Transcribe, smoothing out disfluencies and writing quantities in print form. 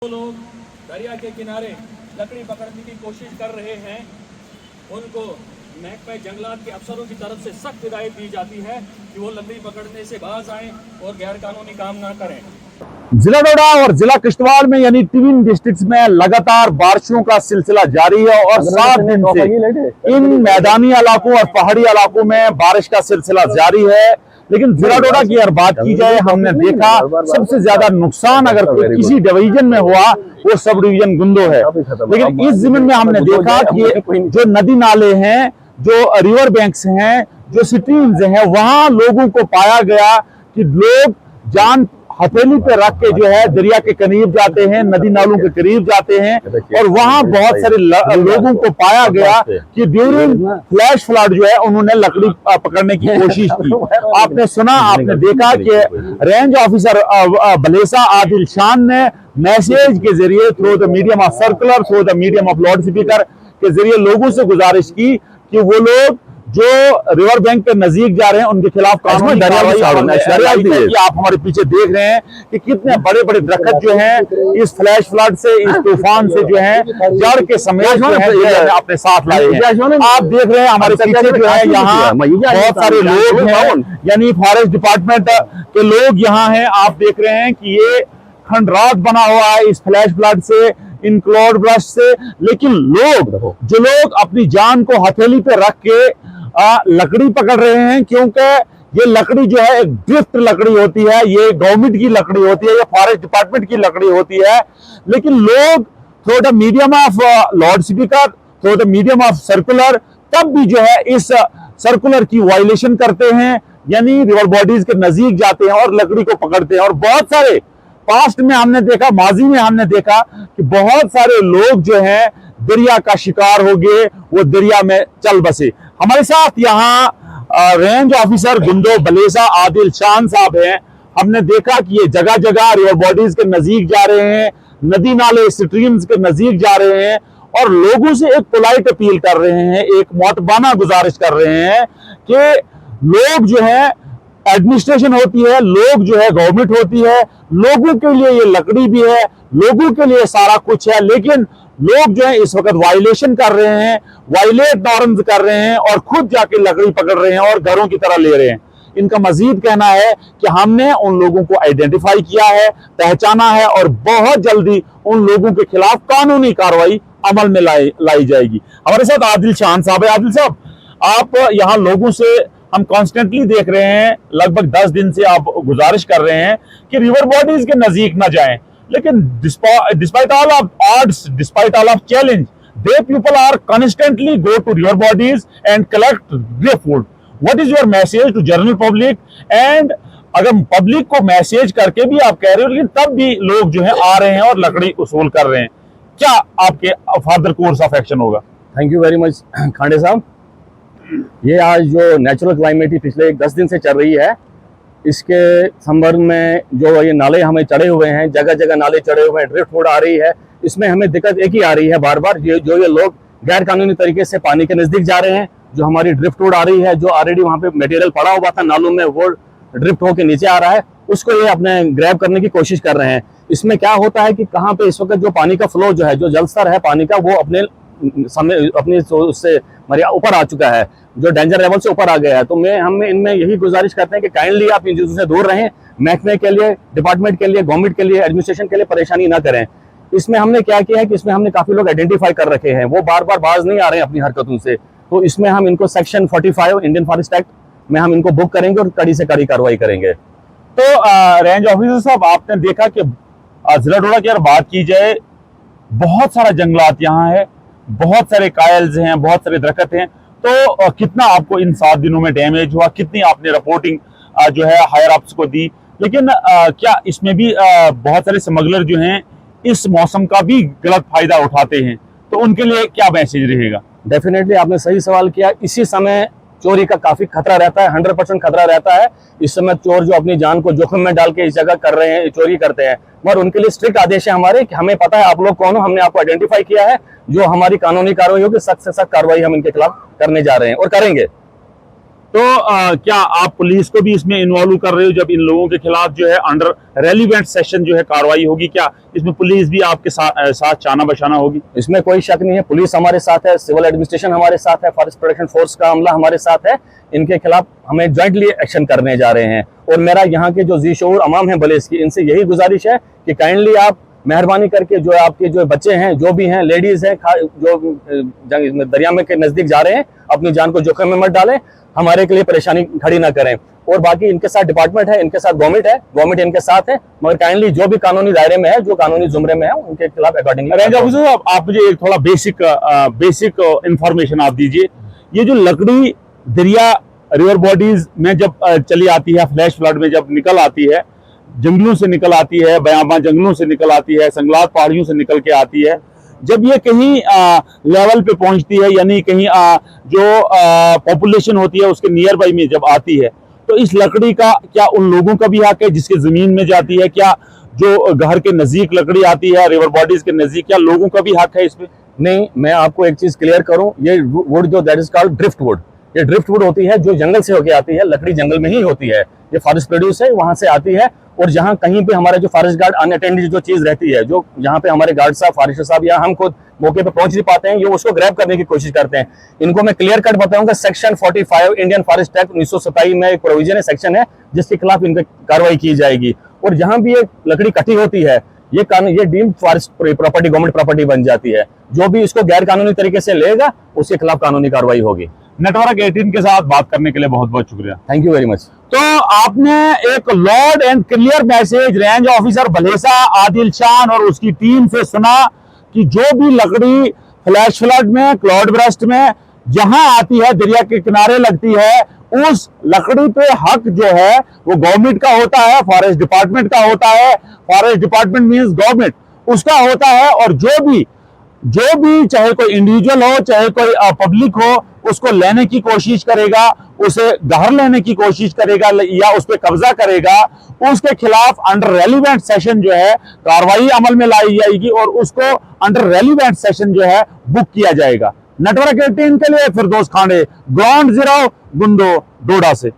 जो लोग दरिया के किनारे लकड़ी पकड़ने की कोशिश कर रहे हैं उनको महकमा जंगलात के अफसरों की तरफ से सख्त हिदायत दी जाती है कि वो लकड़ी पकड़ने से बाज आएं और गैर कानूनी काम ना करें। जिला डोडा और जिला किश्तवाड़ में यानी तीन डिस्ट्रिक्ट्स में लगातार बारिशों का सिलसिला जारी है और 7 दिन से इन मैदानी इलाकों और पहाड़ी इलाकों में बारिश का सिलसिला जारी है। लेकिन जिला डोडा की अगर बात की जाए, हमने देखा सबसे ज्यादा नुकसान अगर किसी डिवीजन में हुआ वो सब डिवीजन गुंदो है। लेकिन इस जमीन में हमने देखा कि जो नदी नाले हैं, जो रिवर बैंक्स हैं, जो स्ट्रीम्स हैं, वहां लोगों को पाया गया कि लोग जान हथेली पे रख के जो है दरिया के करीब जाते हैं, नदी नालों के करीब जाते हैं और वहां बहुत सारे लोगों को पाया गया कि ड्यूरिंग फ्लैश फ्लड जो है उन्होंने लकड़ी पकड़ने की कोशिश की। आपने सुना, आपने देखा कि रेंज ऑफिसर बलेसा आदिल शान ने मैसेज के जरिए through the medium of circular, through the medium of loud speaker के जरिए लोगों से गुजारिश की कि वो लोग जो रिवर बैंक पे नजदीक जा रहे हैं उनके खिलाफ कानूनी कार्रवाई। आप हमारे पीछे देख रहे हैं कि कितने बड़े बड़े दरख्त जो हैं इस फ्लैश फ्लड से, इस तूफान से जो है जड़ के समेत जो है अपने साथ लाए हैं। आप देख रहे हैं हमारे पीछे जो है यहाँ बहुत सारे लोग हैं, यानी फॉरेस्ट डिपार्टमेंट के लोग यहाँ हैं। आप देख रहे हैं कि ये खंडरात बना हुआ है इस फ्लैश फ्लड से, इन क्लाउड ब्रश से। लेकिन जो लोग अपनी जान को हथेली पे रख के लकड़ी पकड़ रहे हैं, क्योंकि ये लकड़ी जो है एक ड्रिफ्ट लकड़ी होती है, ये गवर्नमेंट की लकड़ी होती है, ये फॉरेस्ट डिपार्टमेंट की लकड़ी होती है। लेकिन लोग through the medium of loud speaker, through the medium of circular, तब भी जो है इस सर्कुलर की वायलेशन करते हैं, यानी रिवर बॉडीज के नजदीक जाते हैं और लकड़ी को पकड़ते हैं। और बहुत सारे पास्ट में हमने देखा, माजी में हमने देखा कि बहुत सारे लोग जो हैं दरिया का शिकार हो गए, वो दरिया में चल बसे। हमारे साथ यहाँ रेंज ऑफिसर गुंदो बलेसा आदिल शान साहब हैं। हमने देखा कि ये जगह जगह रिवर बॉडीज के नजदीक जा रहे हैं, नदी नाले स्ट्रीम्स के नजदीक जा रहे हैं और लोगों से एक पोलाइट अपील कर रहे हैं, एक मोतबाना गुजारिश कर रहे हैं कि लोग जो है, एडमिनिस्ट्रेशन होती है, लोग जो है गवर्नमेंट होती है, लोगों के लिए ये लकड़ी भी है, लोगों के लिए सारा कुछ है। लेकिन लोग जो है इस वक्त वायलेशन कर रहे हैं, वायलेट नॉर्म्स कर रहे हैं और खुद जाके लकड़ी पकड़ रहे हैं और घरों की तरह ले रहे हैं। इनका मजीद कहना है कि हमने उन लोगों को आइडेंटिफाई किया है, पहचाना है और बहुत जल्दी उन लोगों के खिलाफ कानूनी कार्रवाई अमल में लाई जाएगी। हमारे साथ आदिल शान साहब है। आदिल साहब, आप यहाँ लोगों से हम कॉन्स्टेंटली देख रहे हैं, लगभग 10 दिन से आप गुजारिश कर रहे हैं कि रिवर बॉडीज के नजदीक ना जाएं, लेकिन despite all of odds, despite all of challenge, they people are constantly go to river bodies and collect driftwood. What is your message to general public? And अगर पब्लिक को मैसेज करके भी आप कह रहे हो, लेकिन तब भी लोग जो है आ रहे हैं और लकड़ी उसूल कर रहे हैं, क्या आपके फर्दर कोर्स ऑफ एक्शन होगा? Thank you very much Khande साहब। ये आज जो नेचुरल क्लाइमेट पिछले 10 दिन से चल रही है, इसके संदर्भ में जो ये नाले हमें चढ़े हुए हैं, जगह जगह नाले चढ़े हुए हैं, ड्रिफ्ट वुड आ रही है, इसमें हमें दिक्कत एक ही आ रही है बार बार, जो ये लोग गैर कानूनी तरीके से पानी के नजदीक जा रहे हैं। जो हमारी ड्रिफ्ट वुड आ रही है, जो ऑलरेडी वहाँ पे मटेरियल पड़ा हुआ था नालों में, वो ड्रिफ्ट होकर नीचे आ रहा है, उसको ये अपने ग्रैब करने की कोशिश कर रहे हैं। इसमें क्या होता है कि कहाँ पे इस वक्त जो पानी का फ्लो जो है, जो जल स्तर है पानी का, वो अपने उससे ऊपर आ चुका है, जो डेंजर लेवल से ऊपर आ गया है। तो हम इनमें यही गुजारिश करते हैं कि काइंडली आप इन चीजों से दूर रहें, महकमे के लिए, डिपार्टमेंट के लिए, गवर्नमेंट के लिए, एडमिनिस्ट्रेशन के लिए परेशानी ना करें। इसमें हमने क्या किया है कि इसमें हमने काफी लोग आइडेंटिफाई कर रखे हैं, वो बार बार बाज नहीं आ रहे हैं अपनी हरकतों से। तो इसमें हम इनको सेक्शन 45 इंडियन फॉरेस्ट एक्ट में हम इनको बुक करेंगे और कड़ी से कड़ी कार्रवाई करेंगे। तो रेंज ऑफिसर साहब, आपने देखा कि जिला डोडा की अगर बात की जाए, बहुत सारा जंगलात यहाँ है, बहुत सारे कायल्स हैं, बहुत सारे दरख्त हैं। तो कितना आपको इन 7 दिनों में डैमेज हुआ, कितनी आपने रिपोर्टिंग जो है हायर अप्स को दी? लेकिन क्या इसमें भी बहुत सारे स्मगलर जो हैं इस मौसम का भी गलत फायदा उठाते हैं, तो उनके लिए क्या मैसेज रहेगा? डेफिनेटली आपने सही सवाल किया। इसी समय चोरी का काफी खतरा रहता है, 100% खतरा रहता है। इस समय चोर जो अपनी जान को जोखिम में डाल के इस जगह कर रहे हैं, चोरी करते हैं, मगर उनके लिए स्ट्रिक्ट आदेश है हमारे कि हमें पता है आप लोग कौन हो, हमने आपको आइडेंटिफाई किया है, जो हमारी कानूनी कार्रवाई होगी, सख्त से सख्त कार्रवाई हम इनके खिलाफ करने जा रहे हैं और करेंगे। तो क्या आप पुलिस को भी इसमें इन्वॉल्व कर रहे हो जब इन लोगों के खिलाफ जो है अंडर रेलिवेंट सेशन जो है कार्रवाई होगी? क्या इसमें पुलिस भी आपके साथ चाना बचाना होगी? इसमें कोई शक नहीं है, पुलिस हमारे साथ है, सिविल एडमिनिस्ट्रेशन हमारे साथ है, फॉरेस्ट प्रोटेक्शन फोर्स का अमला हमारे साथ है। इनके खिलाफ हमें ज्वाइंटली एक्शन करने जा रहे हैं। और मेरा यहाँ के जो जी शऊर अवाम है बलेस की, इनसे यही गुजारिश है कि काइंडली आप मेहरबानी करके जो आपके जो बच्चे हैं, जो भी हैं, लेडीज हैं, जो दरिया में के नजदीक जा रहे हैं, अपनी जान को जोखिम में मत डालें, हमारे के लिए परेशानी खड़ी ना करें। और बाकी इनके साथ डिपार्टमेंट है, इनके साथ गवर्नमेंट है, गवर्नमेंट इनके साथ है, मगर काइंडली जो भी कानूनी दायरे में है, जो कानूनी जुमरे में है, उनके खिलाफ अकॉर्डिंगली। रेंज ऑफिसर साहब, आप मुझे एक थोड़ा बेसिक इंफॉर्मेशन आप दीजिए। ये जो लकड़ी दरिया रिवर बॉडीज में जब चली आती है, फ्लैश फ्लड में जब निकल आती है, जंगलों से निकल आती है, बयाबा जंगलों से निकल आती है, संगलात पहाड़ियों से निकल के आती है, जब ये कहीं लेवल पे पहुंचती है, यानी कहीं जो पॉपुलेशन होती है उसके नियर बाई में जब आती है, तो इस लकड़ी का क्या उन लोगों का भी हक है जिसके जमीन में जाती है? क्या जो घर के नजदीक लकड़ी आती है, रिवर बॉडीज के नजदीक, क्या लोगों का भी हक है इसमें? नहीं, मैं आपको एक चीज क्लियर करूं, ये वुड जो that is called drift would, ये ड्रिफ्ट वुड होती है जो जंगल से होके आती है, लकड़ी जंगल में ही होती है, ये फॉरेस्ट प्रोड्यूस है, वहां से आती है। और जहां कहीं पे हमारे जो फॉरेस्ट गार्ड अनअटेंडेड जो चीज रहती है, जो जहां पे हमारे गार्ड साहब, फॉरेस्टर साहब या हम खुद मौके पे पहुंच नहीं पाते हैं, ये उसको ग्रैब करने की कोशिश करते हैं। इनको मैं क्लियर कट बताऊंगा, सेक्शन 45 इंडियन फॉरेस्ट एक्ट 1927 में एक प्रोविजन है, सेक्शन है, जिसके खिलाफ इनकी कार्रवाई की जाएगी। और जहां भी ये लकड़ी कटी होती है, ये deemed forest property, government property बन जाती है। जो भी इसको गैर कानूनी तरीके से लेगा, उसके खिलाफ कानूनी कार्रवाई होगी। नेटवर्क 18 के साथ बात करने के लिए बहुत बहुत शुक्रिया। Thank you very much. तो आपने एक Lord and clear message range officer Bhalessa Adil शान और उसकी टीम से सुना कि जो भी लकड़ी फ्लैश फ्लड में, क्लाउड बर्स्ट में जहां आती है, दरिया के किनारे लगती है, उस लकड़ी पे हक जो है वो गवर्नमेंट का होता है, फॉरेस्ट डिपार्टमेंट का होता है। फॉरेस्ट डिपार्टमेंट मींस गवर्नमेंट, उसका होता है। और जो भी चाहे कोई इंडिविजुअल हो, चाहे कोई पब्लिक हो, उसको लेने की कोशिश करेगा, उसे घर लेने की कोशिश करेगा या उस पर कब्जा करेगा, उसके खिलाफ अंडर रेलिवेंट सेशन जो है कार्रवाई अमल में लाई जाएगी और उसको अंडर रेलिवेंट सेशन जो है बुक किया जाएगा। नेटवर्क 18 के लिए फिरदौस खांडे, ग्राउंड जीरो, गुंडो, डोडा से।